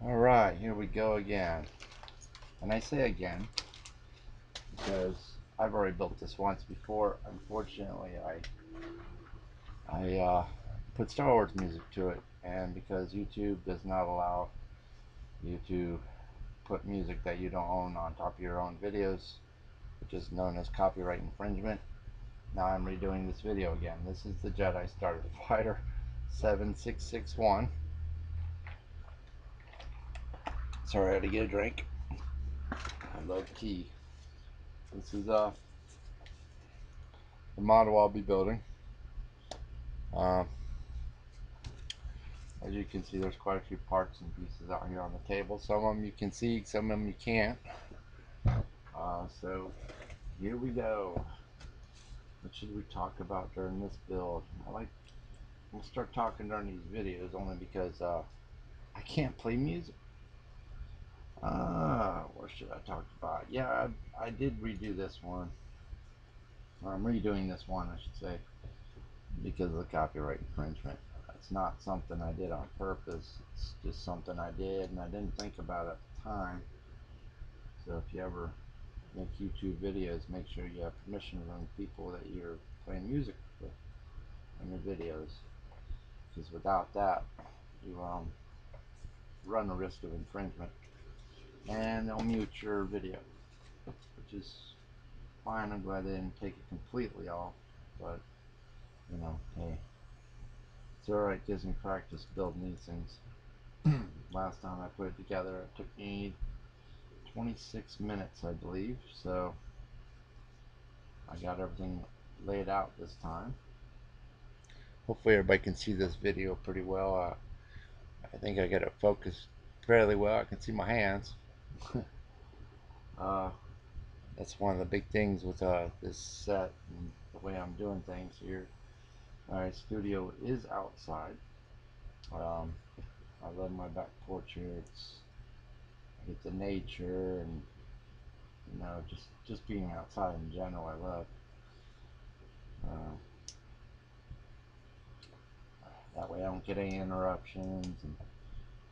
Alright, here we go again. And I say again because I've already built this once before. Unfortunately, I put Star Wars music to it, and because YouTube does not allow you to put music that you don't own on top of your own videos, which is known as copyright infringement, now I'm redoing this video again. This is the Jedi Starfighter 7661. Sorry, I had to get a drink. I love tea. This is the model I'll be building. As you can see, there's quite a few parts and pieces out here on the table. Some of them you can see, some of them you can't. So here we go. What should we talk about during this build? We'll start talking during these videos only because I can't play music. What should I talk about? Yeah, I did redo this one. Or I'm redoing this one, I should say, because of the copyright infringement. It's not something I did on purpose. It's just something I did and I didn't think about it at the time. So if you ever make YouTube videos, make sure you have permission from people that you're playing music with in your videos, because without that you run the risk of infringement and they'll mute your video, which is fine. I'm glad they didn't take it completely off, but you know, hey, it's alright. Gives me practice building these things. Last time I put it together, it took me 26 minutes, I believe, so I got everything laid out this time. Hopefully everybody can see this video pretty well. I think I got it focused fairly well. I can see my hands. That's one of the big things with this set and the way I'm doing things here. My studio is outside. I love my back porch here. I get the nature and just being outside in general. I love. That way I don't get any interruptions and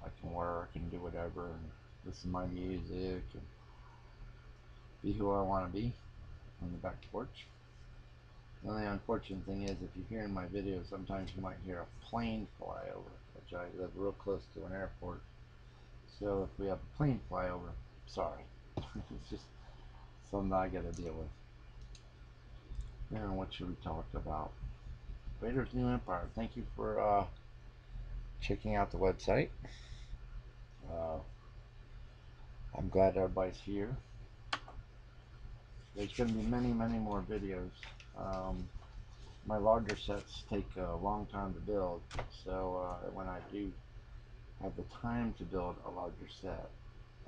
I can work and do whatever and listen to my music and be who I want to be on the back porch. The only unfortunate thing is, if you hear in my videos, sometimes you might hear a plane fly over, which I live real close to an airport. So if we have a plane fly over, sorry. It's just something I gotta deal with. Now, what should we talk about? Vader's New Empire. Thank you for checking out the website. I'm glad everybody's here. There's going to be many more videos. My larger sets take a long time to build, so when I do have the time to build a larger set,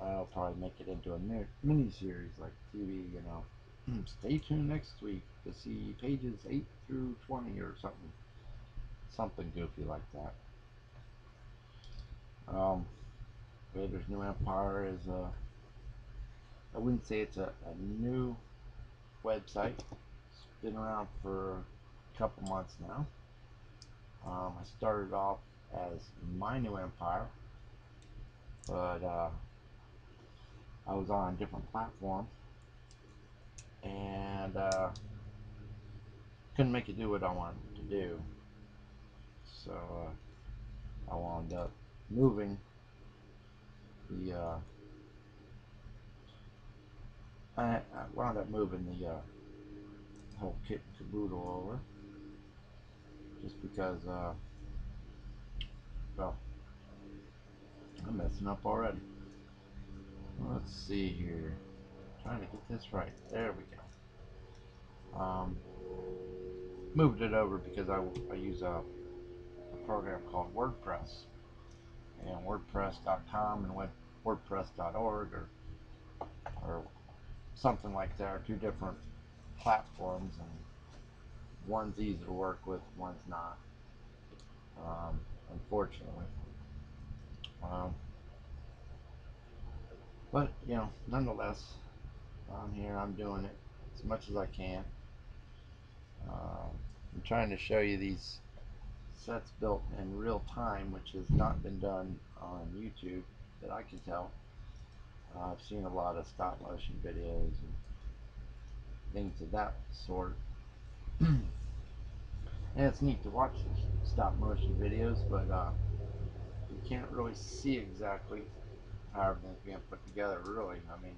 I'll probably make it into a mini series like TV. Stay tuned next week to see pages 8 through 20 or something goofy like that. Vader's New Empire is I wouldn't say it's a new website. It's been around for a couple months now. I started off as My New Empire, but I was on a different platform and couldn't make it do what I wanted to do. So I wound up moving the whole kit and caboodle over, just because well, I'm messing up already. Let's see here, trying to get this right. There we go. Moved it over because I use a program called WordPress, and WordPress.com and WordPress.org or something like that are two different platforms, and one's easy to work with, one's not, unfortunately. But nonetheless, I'm here, I'm doing it as much as I can. I'm trying to show you these sets built in real time, which has not been done on YouTube. that I can tell. I've seen a lot of stop motion videos and things of that sort. And it's neat to watch stop motion videos, but you can't really see exactly how everything's being put together, really. I mean,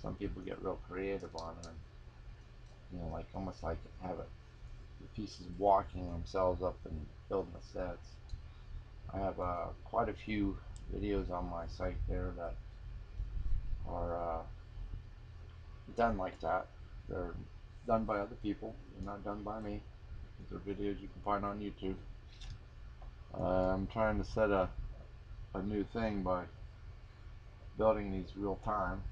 some people get real creative on it, like almost like have it, the pieces walking themselves up and building the sets. I have quite a few videos on my site there that are done like that. They're done by other people. They're not done by me. They're videos you can find on YouTube. I'm trying to set a new thing by building these real time.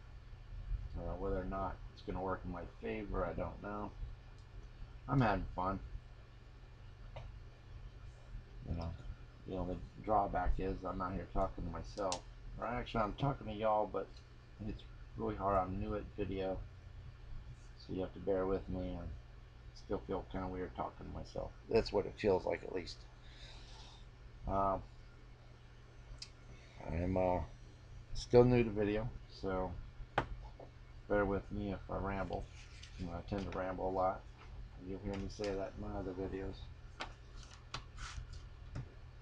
Whether or not it's going to work in my favor, I don't know. I'm having fun. The drawback is I'm not here talking to myself. Or actually, I'm talking to y'all, but it's really hard on new video, so you have to bear with me and still feel kind of weird talking to myself. That's what it feels like, at least. I'm still new to video, so bear with me if I ramble. I tend to ramble a lot. You'll hear me say that in my other videos.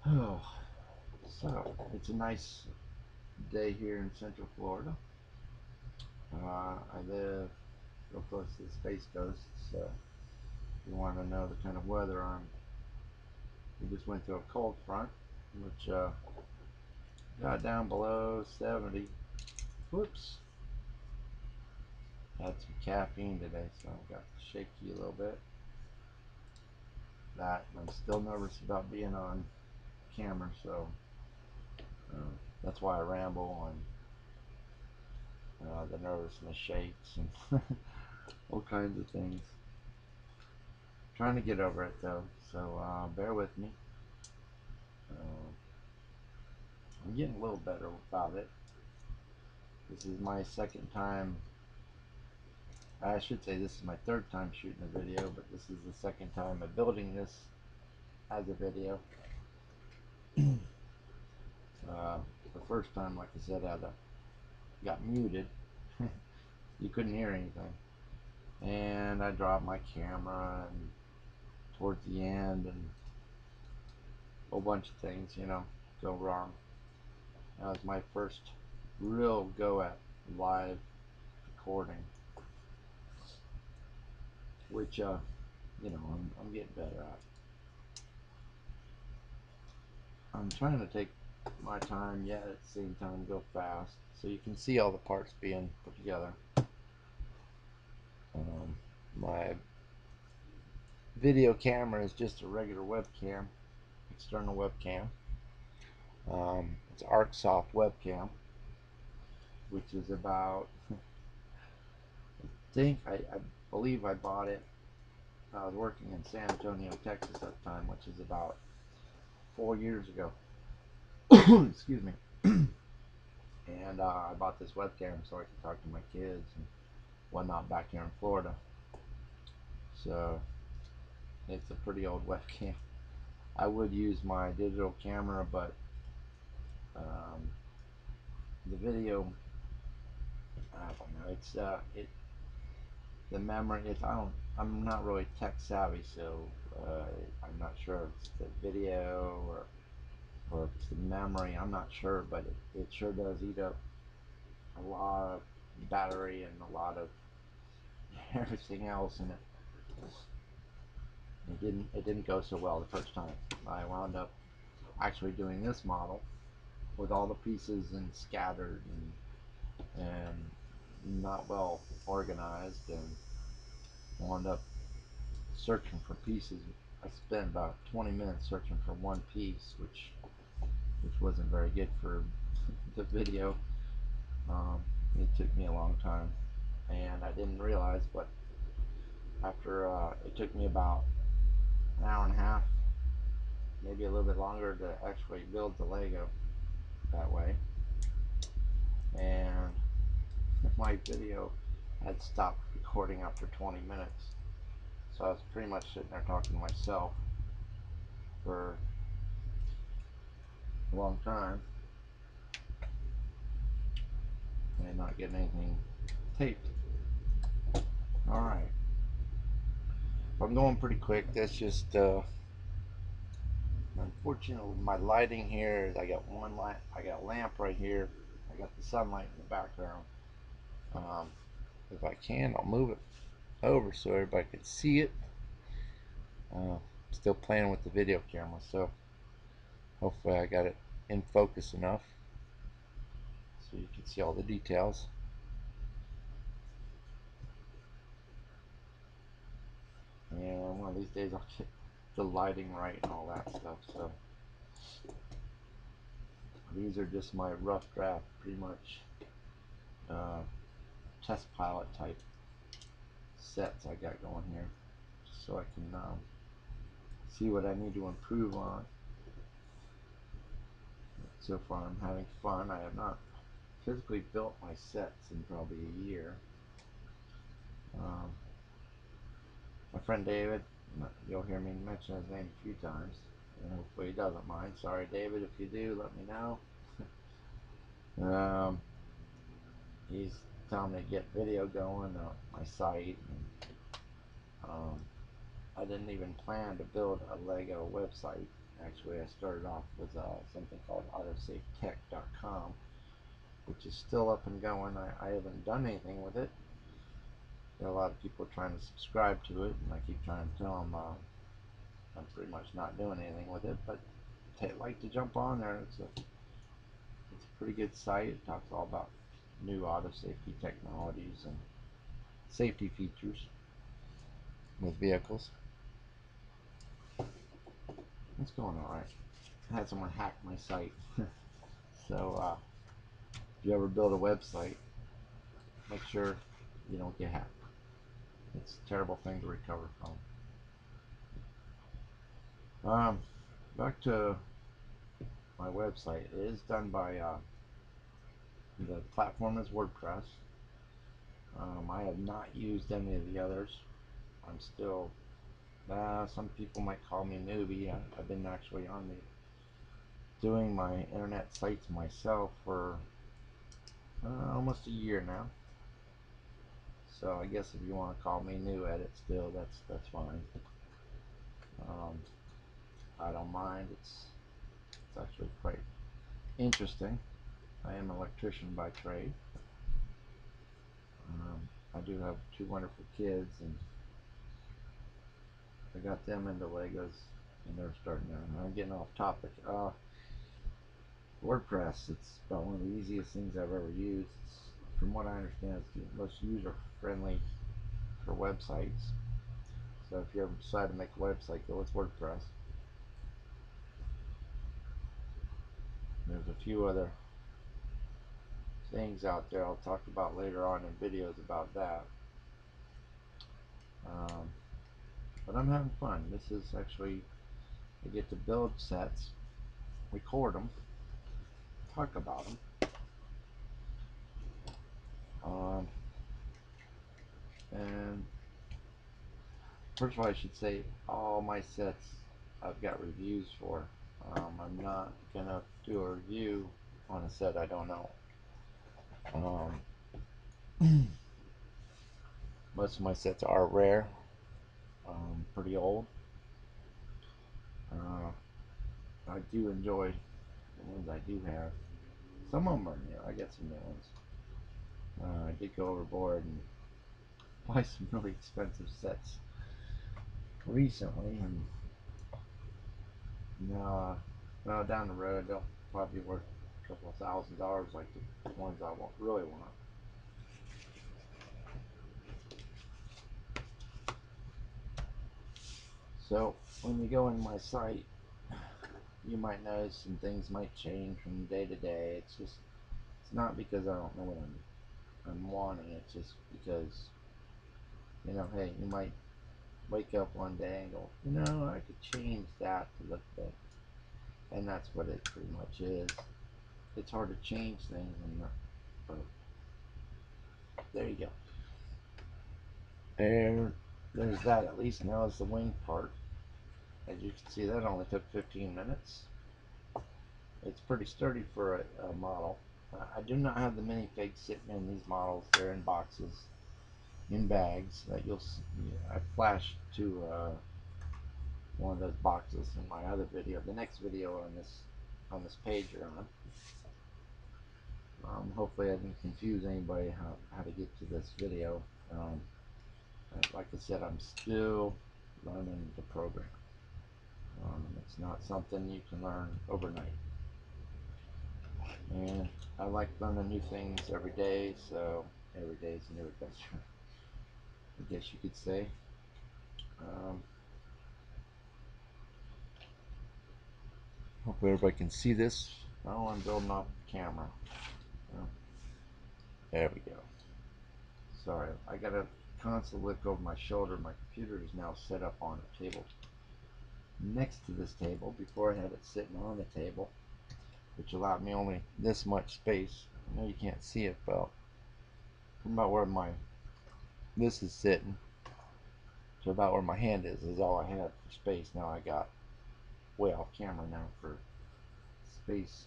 Oh, so it's a nice day here in Central Florida. I live real close to the Space Coast, so if you want to know the kind of weather we just went through a cold front, which got down below 70. Whoops. Had some caffeine today, so I got shaky a little bit. I'm still nervous about being on camera, so that's why I ramble, and the nervousness shakes and all kinds of things. Trying to get over it though, so bear with me. I'm getting a little better about it. This is my second time. I should say this is my third time shooting a video, but this is the second time of building this as a video. The first time, like I said, I got muted. You couldn't hear anything, and I dropped my camera and towards the end, and a whole bunch of things, go wrong. That was my first real go at live recording, which I'm getting better at. I'm trying to take my time, yet at the same time go fast, so you can see all the parts being put together. My video camera is just a regular webcam, external webcam. It's ArcSoft webcam, which is about, I believe I bought it. I was working in San Antonio, Texas at the time, which is about 4 years ago. Excuse me. And I bought this webcam so I could talk to my kids and whatnot back here in Florida. So it's a pretty old webcam. I would use my digital camera, but the video, I don't know. It's the memory. I'm not really tech savvy, so I'm not sure if it's the video or if it's the memory. I'm not sure, but it sure does eat up a lot of battery and a lot of everything else, and it didn't go so well the first time. I wound up actually doing this model with all the pieces and scattered and not well organized, and wound up searching for pieces. I spent about 20 minutes searching for one piece, which wasn't very good for the video. It took me a long time, and I didn't realize, but after it took me about an hour and a half, maybe a little bit longer, to actually build the Lego that way, and my video had stopped recording after 20 minutes, so I was pretty much sitting there talking to myself for a long time. and not getting anything taped. Alright. I'm going pretty quick. That's just unfortunately my lighting here is I got one light, I got a lamp right here, I got the sunlight in the background. If I can, I'll move it over so everybody can see it. Still playing with the video camera, so hopefully I got it in focus enough so you can see all the details. And one of these days I'll get the lighting right and all that stuff. So these are just my rough draft, pretty much test pilot type sets I got going here, just so I can see what I need to improve on. So far I'm having fun. I have not physically built my sets in probably a year. My friend David, you'll hear me mention his name a few times, and hopefully he doesn't mind. Sorry David, if you do, let me know. He's telling me to get video going on my site, and I didn't even plan to build a Lego website. Actually, I started off with something called autosafetech.com, which is still up and going. I haven't done anything with it. There are a lot of people trying to subscribe to it, and I keep trying to tell them I'm pretty much not doing anything with it, but I'd like to jump on there. It's a pretty good site. It talks all about new auto safety technologies and safety features with vehicles. It's going alright. I had someone hack my site. So if you ever build a website, make sure you don't get hacked. It's a terrible thing to recover from. Back to my website. It is done by the platform is WordPress. I have not used any of the others. I'm still some people might call me newbie. I've been actually on doing my internet sites myself for almost a year now. So I guess if you want to call me new at it still, that's fine. I don't mind. It's actually quite interesting. I am an electrician by trade. I do have two wonderful kids, and I got them into Legos, and they're starting to. I'm getting off topic. WordPress, it's about one of the easiest things I've ever used. From what I understand, it's the most user-friendly for websites. So if you ever decide to make a website, go with WordPress. There's a few other things out there I'll talk about later on in videos about that. But I'm having fun. This is actually, I get to build sets, record them, talk about them. And first of all, I should say all my sets I've got reviews for. I'm not gonna do a review on a set I don't know. Most of my sets are rare, pretty old. I do enjoy the ones I do have. Some of them are new. I get some new ones. I did go overboard and buy some really expensive sets recently, and now down the road they'll probably be worth a couple of $1,000 like the ones I really want. So when you go in my site, you might notice some things might change from day to day. It's not because I don't know what I'm wanting. It's just because, you know, hey, you might wake up one day and go, you know, I could change that to look better. And that's what it pretty much is. It's hard to change things, but there you go. There's that. At least now is the wing part. As you can see, that only took 15 minutes. It's pretty sturdy for a model. I do not have the minifigs sitting in these models. They're in boxes, in bags. That you'll see. I flashed to one of those boxes in my other video. The next video on this page you're on. Hopefully I didn't confuse anybody how to get to this video. Like I said, I'm still learning the program. It's not something you can learn overnight. And I like learning new things every day, so every day is a new adventure, I guess you could say. Hopefully everybody can see this. Oh, I'm building off the camera. There we go. Sorry, I gotta constantly look over my shoulder. My computer is now set up on a table next to this table. Before I had it sitting on the table, which allowed me only this much space. I know you can't see it, but from about where this is sitting to about where my hand is all I had for space. Now I got way off camera now for space.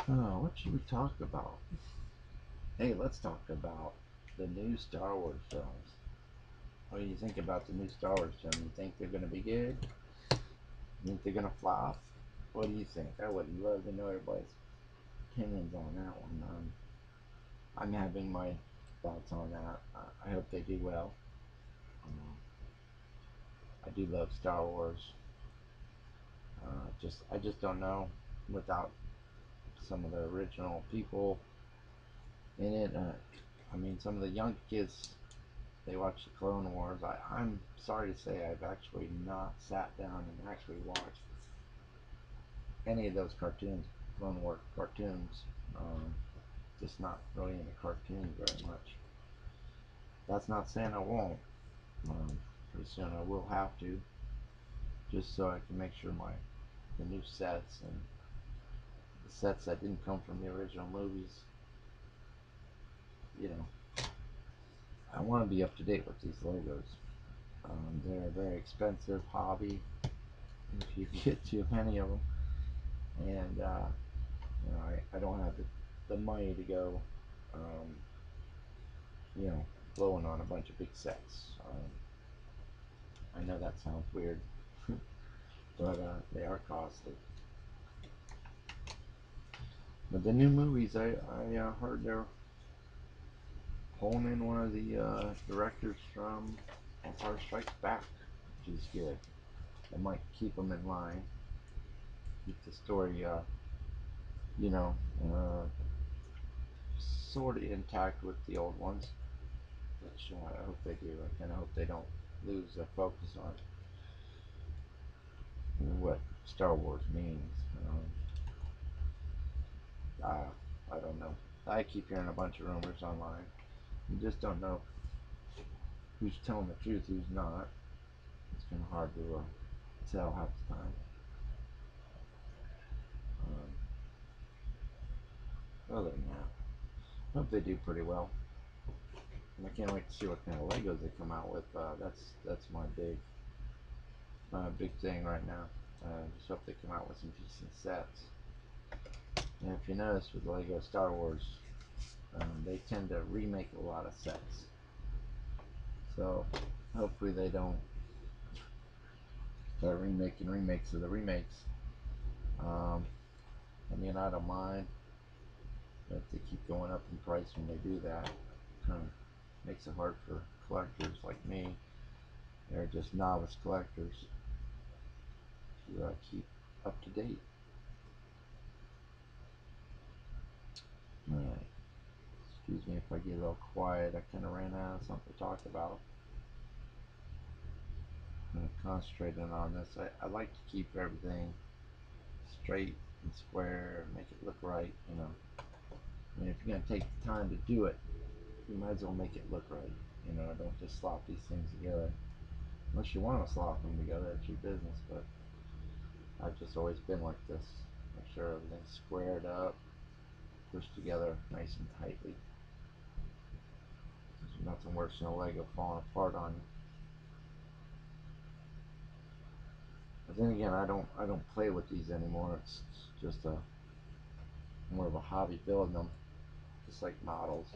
Oh, what should we talk about? Hey, let's talk about the new Star Wars films. What do you think about the new Star Wars film? You think they're going to be good? You think they're going to flop? What do you think? I would love to know everybody's opinions on that one. I'm having my thoughts on that. I hope they do well. I do love Star Wars. I just don't know without some of the original people in it. I mean, some of the young kids, they watch the Clone Wars. I'm sorry to say I've actually not sat down and actually watched any of those cartoons, Clone Wars cartoons. Just not really into cartoons very much. That's not saying I won't. Pretty soon I will have to, just so I can make sure the new sets and the sets that didn't come from the original movies, you know, I want to be up to date with these Legos. They're a very expensive hobby if you get too many of them, and you know, I don't have the money to go, you know, blowing on a bunch of big sets. I know that sounds weird, but they are costly. But the new movies, I heard they're pulling in one of the directors from Empire Strikes Back, which is good. That might keep them in line, keep the story, you know, sort of intact with the old ones, which I hope they do. I kind of hope they don't lose their focus on what Star Wars means. I don't know. I keep hearing a bunch of rumors online. You just don't know who's telling the truth, who's not. It's kind of hard to tell half the time. Other than that, I hope they do pretty well. And I can't wait to see what kind of Legos they come out with. That's my big thing right now. Just hope they come out with some decent sets. And if you notice with Lego Star Wars, they tend to remake a lot of sets. So hopefully they don't start remaking remakes of the remakes. I mean, I don't mind, but they keep going up in price when they do that. Kind of makes it hard for collectors like me. They're just novice collectors to keep up to date. Alright. Excuse me if I get a little quiet. I kind of ran out of something to talk about. I'm concentrating on this. I like to keep everything straight and square, make it look right, you know. I mean, if you're going to take the time to do it, you might as well make it look right. You know, don't just slop these things together. Unless you want to slop them together, it's your business, but I've just always been like this. Make sure everything's squared up, pushed together nice and tightly. There's nothing worse than a Lego falling apart on you. But then again, I don't play with these anymore. It's just a more of a hobby building them, just like models.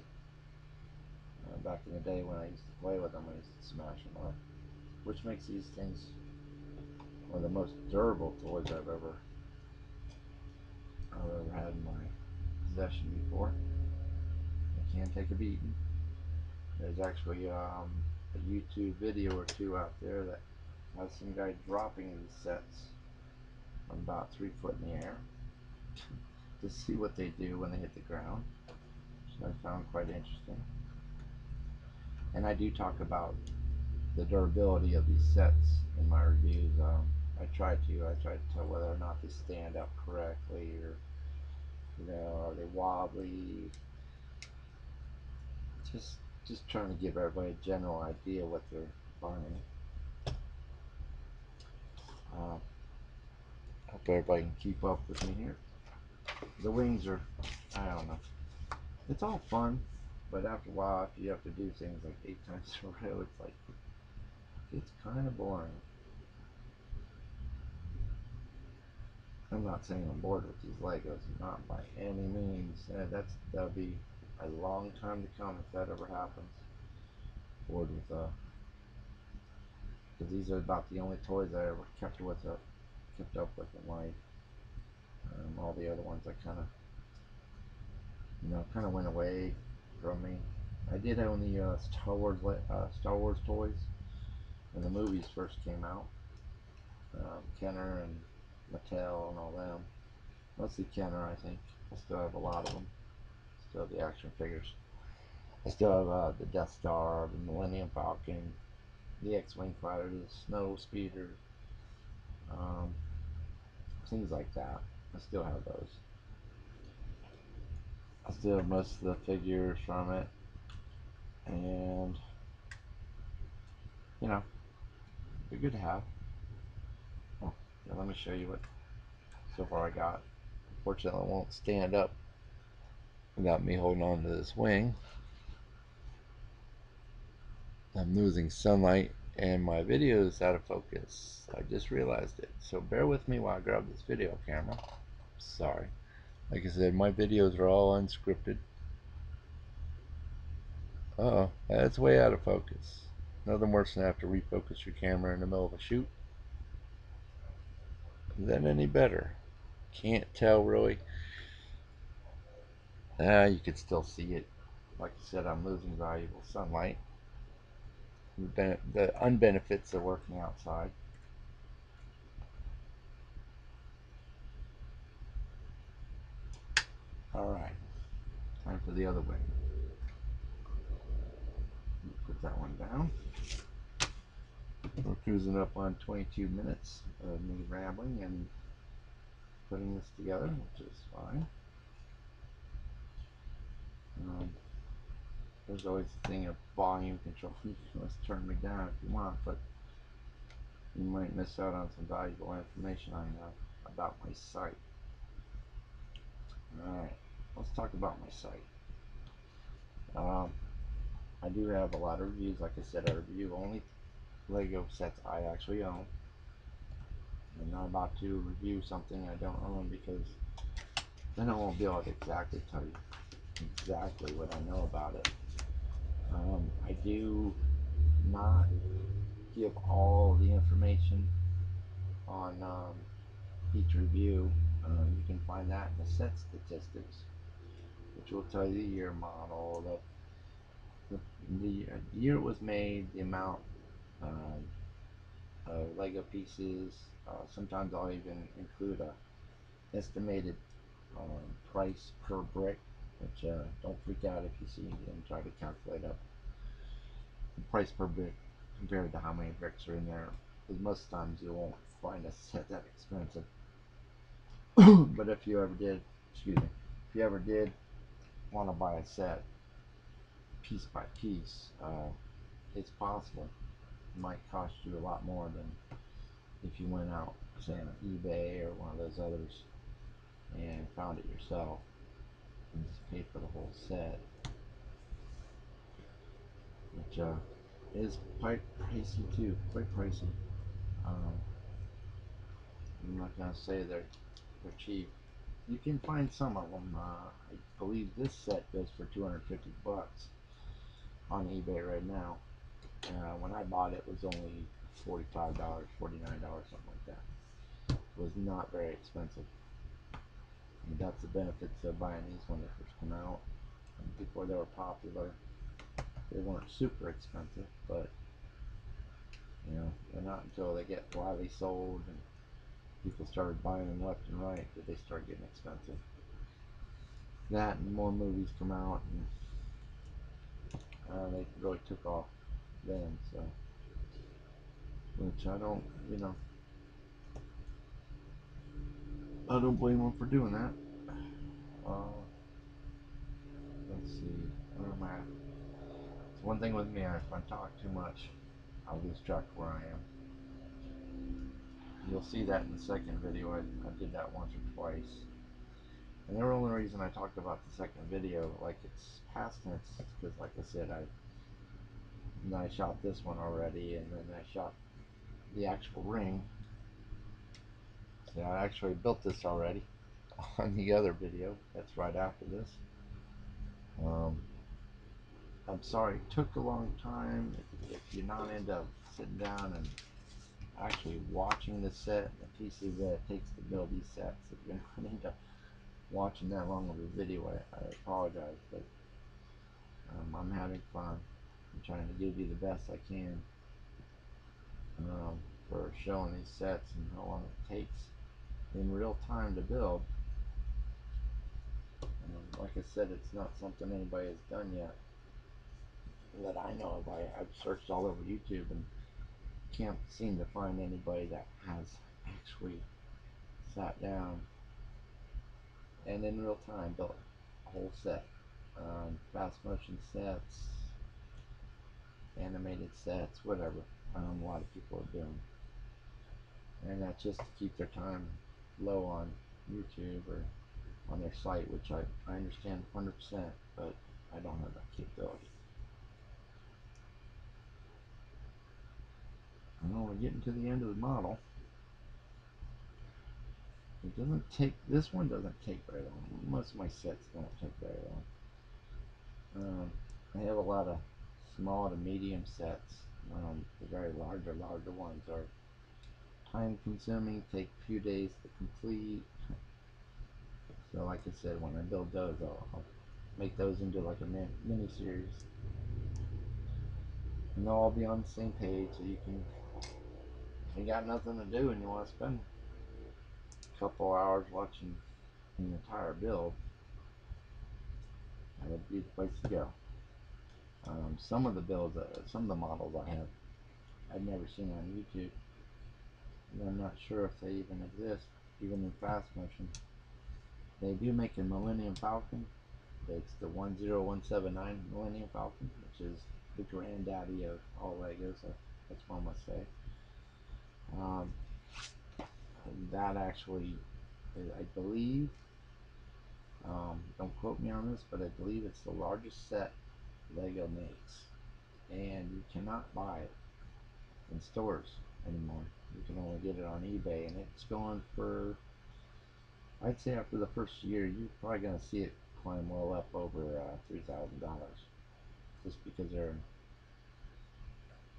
Back in the day when I used to play with them, I used to smash them up, which makes these things one of the most durable toys I've ever had in my possession before. They can take a beating. There's actually a YouTube video or two out there that has some guy dropping these sets from about 3 foot in the air to see what they do when they hit the ground, which I found quite interesting. And I do talk about the durability of these sets in my reviews. I try to tell whether or not they stand up correctly, or are they wobbly. Just just trying to give everybody a general idea what they're buying. Hope everybody can keep up with me here. The wings are, I don't know. It's all fun, but after a while, if you have to do things like 8 times in a row, it's kind of boring. I'm not saying I'm bored with these Legos, not by any means. That'll be a long time to come if that ever happens. Bored with because these are about the only toys I ever kept up with in life. All the other ones I kind of went away from me. I did own the Star Wars toys when the movies first came out. Kenner and Mattel and all them. Mostly Kenner, I think. I still have a lot of them. Still have the action figures. I still have the Death Star, the Millennium Falcon, the X-Wing fighter, the Snow Speeder, things like that. I still have those. I still have most of the figures from it, and they're good to have. Oh, yeah, let me show you what so far I got. Unfortunately, it won't stand up without me holding on to this wing. I'm losing sunlight and my video is out of focus. I just realized it. So bear with me while I grab this video camera. Sorry. Like I said, my videos are all unscripted. Uh-oh, that's way out of focus. Nothing worse than have to refocus your camera in the middle of a shoot. Is that any better? Can't tell really. You can still see it. Like I said, I'm losing valuable sunlight. The unbenefits of working outside. Alright, time for the other way. Put that one down. We're cruising up on 22 minutes of me rambling and putting this together, which is fine. There's always the thing of volume control. You can always turn me down if you want, but you might miss out on some valuable information I have about my site. Alright, let's talk about my site. I do have a lot of reviews. Like I said, I review only Lego sets I actually own. I'm not about to review something I don't own, because then I won't be able to exactly tell you exactly what I know about it. I do not give all the information on each review. You can find that in the set statistics, which will tell you the year model, the year it was made, the amount of Lego pieces. Sometimes I'll even include a estimated price per brick, which don't freak out if you see and try to calculate up the price per brick compared to how many bricks are in there, because most times you won't find a set that expensive. But if you ever did, want to buy a set piece by piece, it's possible. It might cost you a lot more than if you went out, say, on eBay or one of those others and found it yourself and just paid for the whole set, which is quite pricey too, quite pricey. I'm not gonna say they're cheap. You can find some of them. I believe this set goes for 250 bucks on eBay right now. When I bought it, it was only $45, $49, something like that. It was not very expensive. And that's the benefits of buying these when they first come out. And before they were popular, they weren't super expensive, but you know, they're not until they get widely sold and people started buying them left and right that they start getting expensive. That and more movies come out, and they really took off then. So, which I don't, you know, I don't blame them for doing that. Let's see, where am I at? It's one thing with me, if I talk too much, I'll lose track of where I am. You'll see that in the second video. I did that once or twice. And the only reason I talked about the second video, like it's past tense, because like I said, I shot this one already, and then I shot the actual ring. So I actually built this already on the other video. That's right after this. I'm sorry it took a long time. If you're not into sitting down and actually watching the set, the PC that it takes to build these sets, if you're not into watching that long of a video, I apologize, but I'm having fun. I'm trying to give you the best I can for showing these sets and how long it takes in real time to build. Like I said, it's not something anybody has done yet that I know of. I've searched all over YouTube and can't seem to find anybody that has actually sat down and in real time built a whole set. Fast motion sets, animated sets, whatever. A lot of people are doing, and that's just to keep their time low on YouTube or on their site, which I understand 100%, but I don't have that capability. Well, we're getting to the end of the model. It doesn't take, this one doesn't take very long. Most of my sets don't take very long. I have a lot of small to medium sets. The very larger ones are time consuming, take a few days to complete. So like I said, when I build those, I'll make those into like a mini series, and they'll all be on the same page, so you can, if you got nothing to do and you want to spend a couple hours watching an entire build, that would be the place to go. Some of the builds, some of the models I've never seen on YouTube. And I'm not sure if they even exist, even in fast motion. They do make a Millennium Falcon. It's the 10179 Millennium Falcon, which is the granddaddy of all Legos. That's what I must say. That actually, I believe, don't quote me on this, but I believe it's the largest set Lego makes, and you cannot buy it in stores anymore. You can only get it on eBay, and it's going for, I'd say after the first year, you're probably going to see it climb well up over $3,000, just because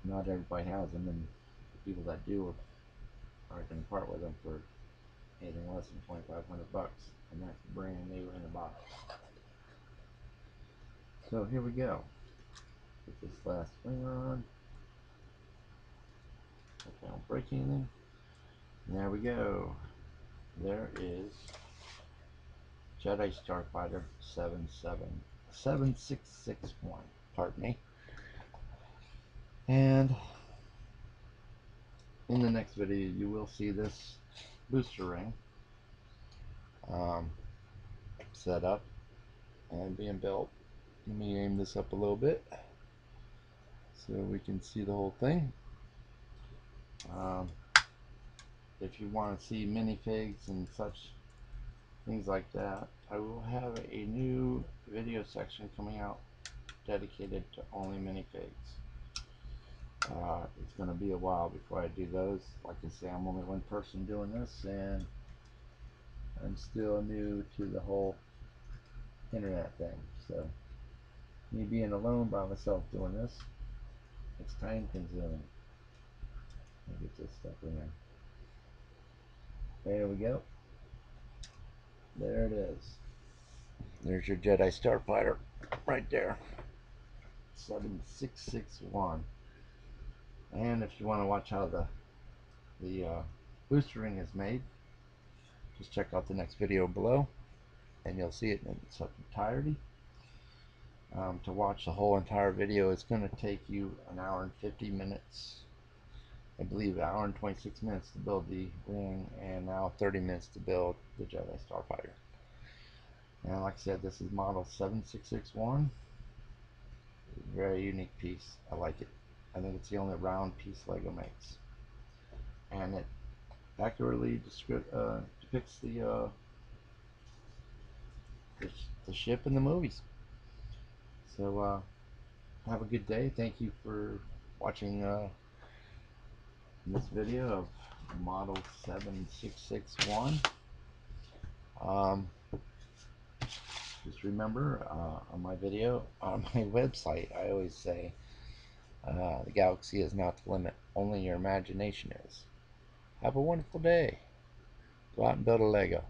not everybody has them, and the people that do aren't going to part with them for anything less than 2,500 bucks, and that's brand new in a box. So here we go. Put this last thing on. Hope I don't break anything. And there we go. There is Jedi Starfighter 7661. Pardon me. And in the next video, you will see this booster ring set up and being built. Let me aim this up a little bit so we can see the whole thing. If you want to see minifigs and such things like that, I will have a new video section coming out dedicated to only minifigs. It's going to be a while before I do those. Like I say, I'm only one person doing this, and I'm still new to the whole internet thing. So me being alone by myself doing this, it's time consuming. Let me get this stuff in there. There we go. There it is. There's your Jedi Starfighter right there. 7661. And if you want to watch how the booster ring is made, just check out the next video below and you'll see it in its entirety. To watch the whole entire video, it's going to take you an hour and 50 minutes. I believe an hour and 26 minutes to build the ring, and now 30 minutes to build the Jedi Starfighter. And like I said, this is model 7661. Very unique piece. I like it. I think it's the only round piece LEGO makes, and it accurately depicts the ship in the movies. So have a good day. Thank you for watching this video of model 7661. Just remember, on my video, on my website, I always say, the galaxy is not the limit, only your imagination is. Have a wonderful day. Go out and build a Lego.